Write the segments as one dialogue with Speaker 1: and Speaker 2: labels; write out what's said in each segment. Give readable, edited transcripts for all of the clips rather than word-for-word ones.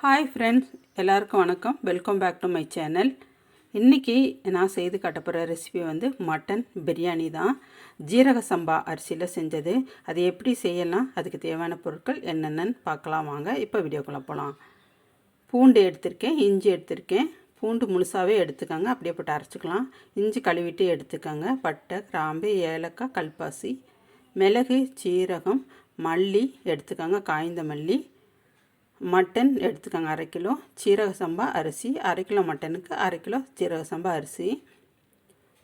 Speaker 1: Hi friends, எல்லாருக்கும் வணக்கம். Welcome back to my channel. இன்றைக்கி நான் செய்து காட்டப்போகிற ரெசிபி வந்து மட்டன் பிரியாணி தான். ஜீரக சம்பா அரிசியில் செஞ்சது. அது எப்படி செய்யலாம், அதுக்கு தேவையான பொருட்கள் என்னென்னு பார்க்கலாம் வாங்க. இப்போ வீடியோக்குள்ளே போகலாம். பூண்டு எடுத்திருக்கேன், இஞ்சி எடுத்திருக்கேன். பூண்டு முழுசாகவே எடுத்துக்கோங்க, அப்படியே போட்டு அரைச்சிக்கலாம். இஞ்சி கழுவிட்டு எடுத்துக்கோங்க. பட்டை, கிராம்பு, ஏலக்காய், கல்பாசி, மிளகு, சீரகம், மல்லி எடுத்துக்கோங்க, காய்ந்த மல்லி. மட்டன் எடுத்துக்கோங்க 1/2 கிலோ. சீரக சம்பா அரிசி 1/2 கிலோ மட்டனுக்கு 1/2 கிலோ சீரக சம்பா அரிசி.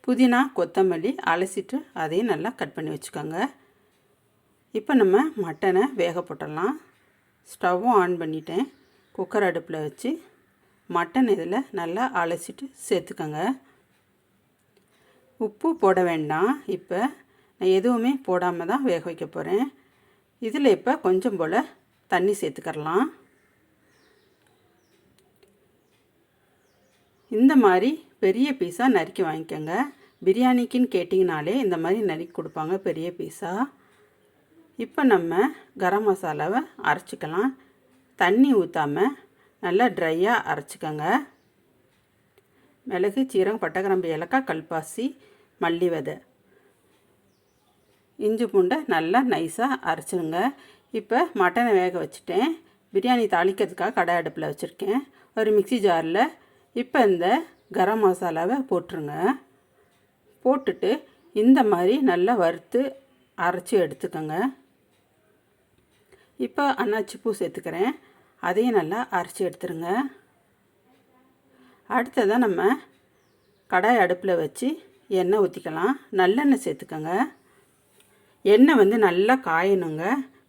Speaker 1: புதினா, கொத்தமல்லி அலசிட்டு அதையும் நல்லா கட் பண்ணி வச்சுக்கோங்க. இப்போ நம்ம மட்டனை வேக போட்டுடலாம். ஸ்டவ்வும் ஆன் பண்ணிட்டேன். குக்கர் அடுப்பில் வச்சு மட்டன் இதில் நல்லா அலசிட்டு சேர்த்துக்கோங்க. உப்பு போட வேண்டாம். இப்போ நான் எதுவுமே போடாமல் தான் வேக வைக்க போகிறேன். இதில் இப்போ கொஞ்சம் போல் தண்ணி சேர்த்துக்கரலாம். இந்த மாதிரி பெரிய பீஸாக நறுக்கி வாங்கிக்கோங்க. பிரியாணிக்குன்னு கேட்டிங்கனாலே இந்த மாதிரி நறுக்கி கொடுப்பாங்க பெரிய பீஸாக. இப்போ நம்ம கரம் மசாலாவை அரைச்சிக்கலாம். தண்ணி ஊற்றாமல் நல்லா ட்ரையாக அரைச்சிக்கோங்க. மிளகு, சீரகம், பட்டை, கிராம்பு, ஏலக்காய், கல்பாசி, மல்லி விதை, இஞ்சி பூண்டை நல்லா நைஸாக அரைச்சிடுங்க. இப்போ மட்டனை வேக வச்சுட்டேன். பிரியாணி தாளிக்கிறதுக்காக கடை அடுப்பில் வச்சுருக்கேன். ஒரு மிக்ஸி ஜாரில் இப்போ இந்த கரம் மசாலாவை போட்டுருங்க. போட்டுட்டு இந்த மாதிரி நல்லா வறுத்து அரைச்சி எடுத்துக்கோங்க. இப்போ அன்னாச்சி பூ சேர்த்துக்கிறேன், அதையும் நல்லா அரைச்சி எடுத்துருங்க. அடுத்ததாக நம்ம கடாய் அடுப்பில் வச்சு எண்ணெய் ஊற்றிக்கலாம். நல்லெண்ணெய் சேர்த்துக்கோங்க. எண்ணெய் வந்து நல்லா காயணுங்க.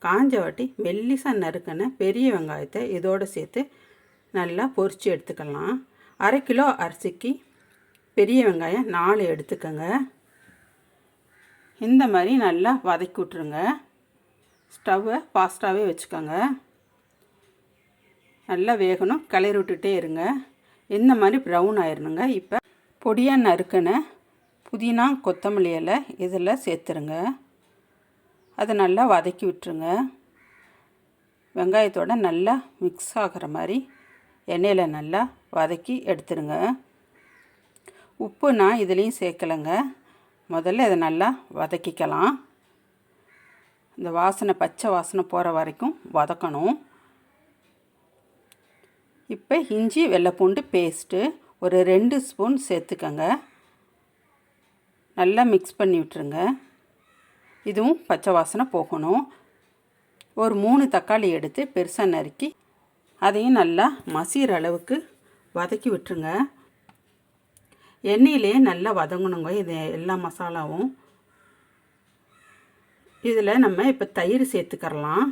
Speaker 1: காஞ்ச வாட்டி மெல்லிசாக நறுக்கின பெரிய வெங்காயத்தை இதோடு சேர்த்து நல்லா பொரித்து எடுத்துக்கலாம். 1/2 கிலோ அரிசிக்கு பெரிய வெங்காயம் 4 எடுத்துக்கோங்க. இந்த மாதிரி நல்லா வதக்கி விட்ருங்க. ஸ்டவ்வை ஃபாஸ்ட்டாகவே வச்சுக்கோங்க. நல்லா வேகணும், கிளறி விட்டுட்டே இருங்க. இந்த மாதிரி ப்ரௌன் ஆயிடணுங்க. இப்போ பொடியாக நறுக்கின புதினா, கொத்தமல்லி இலை இதில் சேர்த்துருங்க. அதை நல்லா வதக்கி விட்டுருங்க. வெங்காயத்தோடு நல்லா மிக்ஸ் ஆகிற மாதிரி எண்ணெயில் நல்லா வதக்கி எடுத்துருங்க. உப்பு நான் இதுலேயும் சேர்க்கலைங்க. முதல்ல இதை நல்லா வதக்கிக்கலாம். இந்த வாசனை, பச்சை வாசனை போகிற வரைக்கும் வதக்கணும். இப்போ இஞ்சி வெள்ளைப்பூண்டு பேஸ்ட்டு ஒரு 2 ஸ்பூன் சேர்த்துக்கங்க. நல்லா மிக்ஸ் பண்ணி விட்டுருங்க. இதுவும் பச்சை வாசனை போகணும். ஒரு 3 தக்காளி எடுத்து பெருசாக நறுக்கி அதையும் நல்லா மசிகிற அளவுக்கு வதக்கி விட்டுருங்க. எண்ணெயிலே நல்லா வதங்கணுங்க இது எல்லா மசாலாவும். இதில் நம்ம இப்போ தயிர் சேர்த்துக்கரலாம்.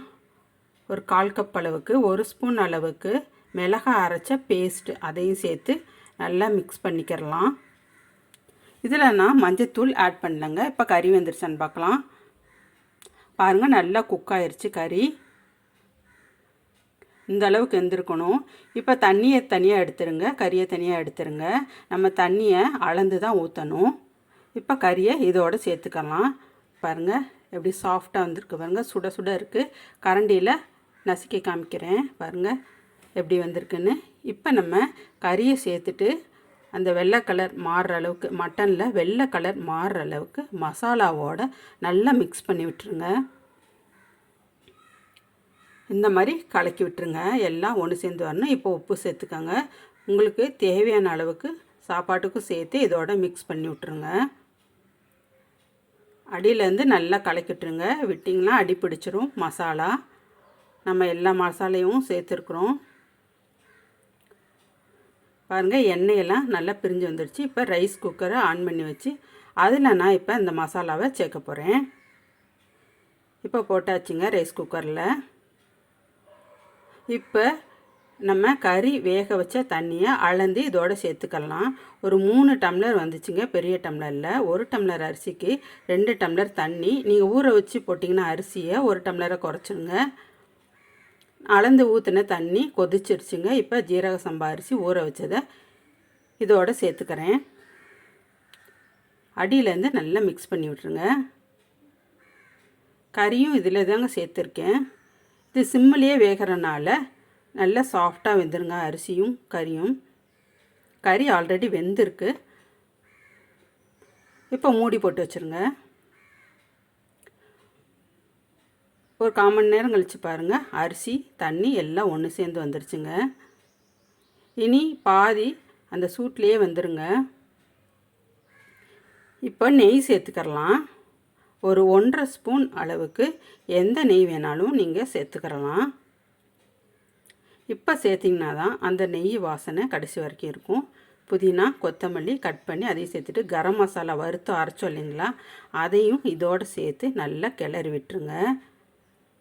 Speaker 1: ஒரு 1/4 கப் அளவுக்கு. 1 ஸ்பூன் அளவுக்கு மிளகாய் அரைச்ச பேஸ்ட்டு அதையும் சேர்த்து நல்லா மிக்ஸ் பண்ணிக்கிறலாம். இதில் நான் மஞ்சத்தூள் ஆட் பண்ணலைங்க. இப்போ கறி வந்துருச்சான்னு பார்க்கலாம். பாருங்கள், நல்லா குக் ஆயிடுச்சு கறி. இந்த அளவுக்கு வெந்திருக்கணும். இப்போ தண்ணியை தனியாக எடுத்துருங்க, கறியை தனியாக எடுத்துருங்க. நம்ம தண்ணியை அளந்து தான் ஊற்றணும். இப்போ கறியை இதோடு சேர்த்துக்கலாம். பாருங்கள் எப்படி சாஃப்டாக வந்திருக்கு பாருங்கள். சுட சுட இருக்குது. கரண்டியில் நசுக்கி காமிக்கிறேன் பாருங்கள் எப்படி வந்திருக்குன்னு. இப்போ நம்ம கறியை சேர்த்துட்டு அந்த வெள்ளை கலர் மாறுற அளவுக்கு, மட்டனில் வெள்ளை கலர் மாறுற அளவுக்கு மசாலாவோடு நல்லா மிக்ஸ் பண்ணி விட்டுருங்க. இந்த மாதிரி கலக்கி விட்டுருங்க. எல்லாம் ஒன்று சேர்ந்து வரணும். இப்போ உப்பு சேர்த்துக்கோங்க. உங்களுக்கு தேவையான அளவுக்கு சாப்பாட்டுக்கும் சேர்த்து இதோட மிக்ஸ் பண்ணி விட்டுருங்க. அடியிலேருந்து நல்லா கலக்கி விட்டுருங்க. விட்டிங்கன்னா அடி பிடிச்சிரும் மசாலா. நம்ம எல்லா மசாலையும் சேர்த்துருக்குறோம். பாருங்கள், எண்ணெயெல்லாம் நல்லா பிரிஞ்சு வந்துடுச்சு. இப்போ ரைஸ் குக்கரை ஆன் பண்ணி வச்சு அதில் நான் இப்போ இந்த மசாலாவை சேர்க்க போகிறேன். இப்போ போட்டாச்சுங்க ரைஸ் குக்கரில். இப்போ நம்ம கறி வேக வச்ச தண்ணியை அளந்து இதோடு சேர்த்துக்கலாம். ஒரு 3 டம்ளர் வந்துச்சுங்க பெரிய டம்ளரில். 1 டம்ளர் அரிசிக்கு 2 டம்ளர் தண்ணி. நீங்கள் ஊற வச்சு போட்டிங்கன்னா அரிசியை 1 டம்ளரை குறைச்சிருங்க. அளந்து ஊற்றின தண்ணி கொதிச்சிருச்சுங்க. இப்போ ஜீரக சம்பா அரிசி ஊற வச்சதை இதோடு சேர்த்துக்கிறேன். அடியிலேருந்து நல்லா மிக்ஸ் பண்ணி விட்ருங்க. கறியும் இதில் தாங்க சேர்த்துருக்கேன். இது சிம்மிலேயே வேகிறனால நல்லா சாஃப்டாக வெந்துருங்க அரிசியும் கறியும். கறி ஆல்ரெடி வெந்திருக்கு. இப்போ மூடி போட்டு வச்சுருங்க. ஒரு 1/4 மணி நேரம் கழித்து பாருங்கள், அரிசி தண்ணி எல்லாம் ஒன்று சேர்ந்து வந்துருச்சுங்க. இனி பாதி அந்த சூட்லேயே வந்துருங்க. இப்போ நெய் சேர்த்துக்கிறலாம். ஒரு 1.5 ஸ்பூன் அளவுக்கு எந்த நெய் வேணாலும் நீங்கள் சேர்த்துக்கிறலாம். இப்போ சேர்த்திங்கன்னா தான் அந்த நெய் வாசனை கடைசி வரைக்கும் இருக்கும். புதினா கொத்தமல்லி கட் பண்ணி அதையும் சேர்த்துட்டு கரம் மசாலா வறுத்து அரைச்சோம் இல்லைங்களா, அதையும் இதோடு சேர்த்து நல்லா கிளறி விட்டுருங்க.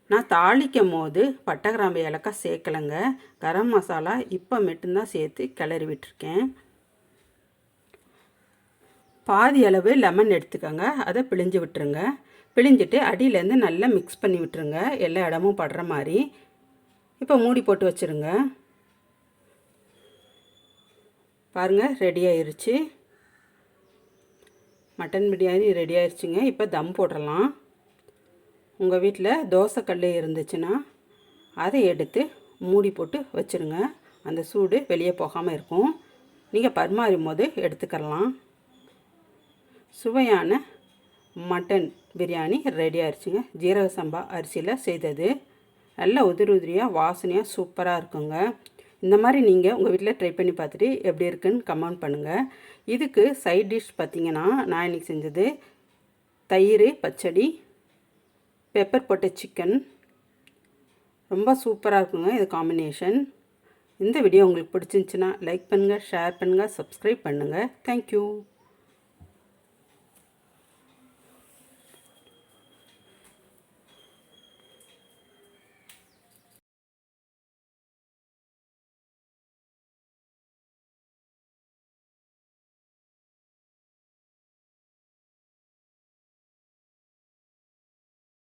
Speaker 1: நான் தாளிக்கும் போது பட்டை கிராம்பு ஏலக்காய் சேர்க்கலைங்க. கரம் மசாலா இப்போ மட்டும்தான் சேர்த்து கிளறி விட்டுருக்கேன். பாதி அளவு லெமன் எடுத்துக்கோங்க, அதை பிழிஞ்சு விட்டுருங்க. பிழிஞ்சிட்டு அடியிலேருந்து நல்லா மிக்ஸ் பண்ணி விட்டுருங்க, எல்லா இடமும் படுற மாதிரி. இப்போ மூடி போட்டு வச்சுருங்க. பாருங்கள், ரெடி ஆயிருச்சு. மட்டன் பிரியாணி ரெடி ஆயிடுச்சுங்க. இப்போ தம் போடலாம். உங்கள் வீட்டில் தோசைக்கல் இருந்துச்சுன்னா அதை எடுத்து மூடி போட்டு வச்சுருங்க. அந்த சூடு வெளியே போகாமல் இருக்கும். நீங்கள் பரிமாறும் போது எடுத்துக்கலாம். சுவையான மட்டன் பிரியாணி ரெடி ஆயிடுச்சுங்க. ஜீரக சம்பா அரிசியில் செய்தது. நல்ல உதிரி உதிரியாக வாசனையாக சூப்பராக இருக்குங்க. இந்த மாதிரி நீங்கள் உங்கள் வீட்டில் ட்ரை பண்ணி பார்த்துட்டு எப்படி இருக்குன்னு கமெண்ட் பண்ணுங்கள். இதுக்கு சைட் டிஷ் பார்த்திங்கன்னா, நான் இன்றைக்கி செஞ்சது தயிர் பச்சடி, பெப்பர் போட்ட சிக்கன். ரொம்ப சூப்பராக இருக்குங்க இது காம்பினேஷன். இந்த வீடியோ உங்களுக்கு பிடிச்சிருந்துச்சுன்னா லைக் பண்ணுங்கள், ஷேர் பண்ணுங்கள், சப்ஸ்கிரைப் பண்ணுங்கள். தேங்க்யூ.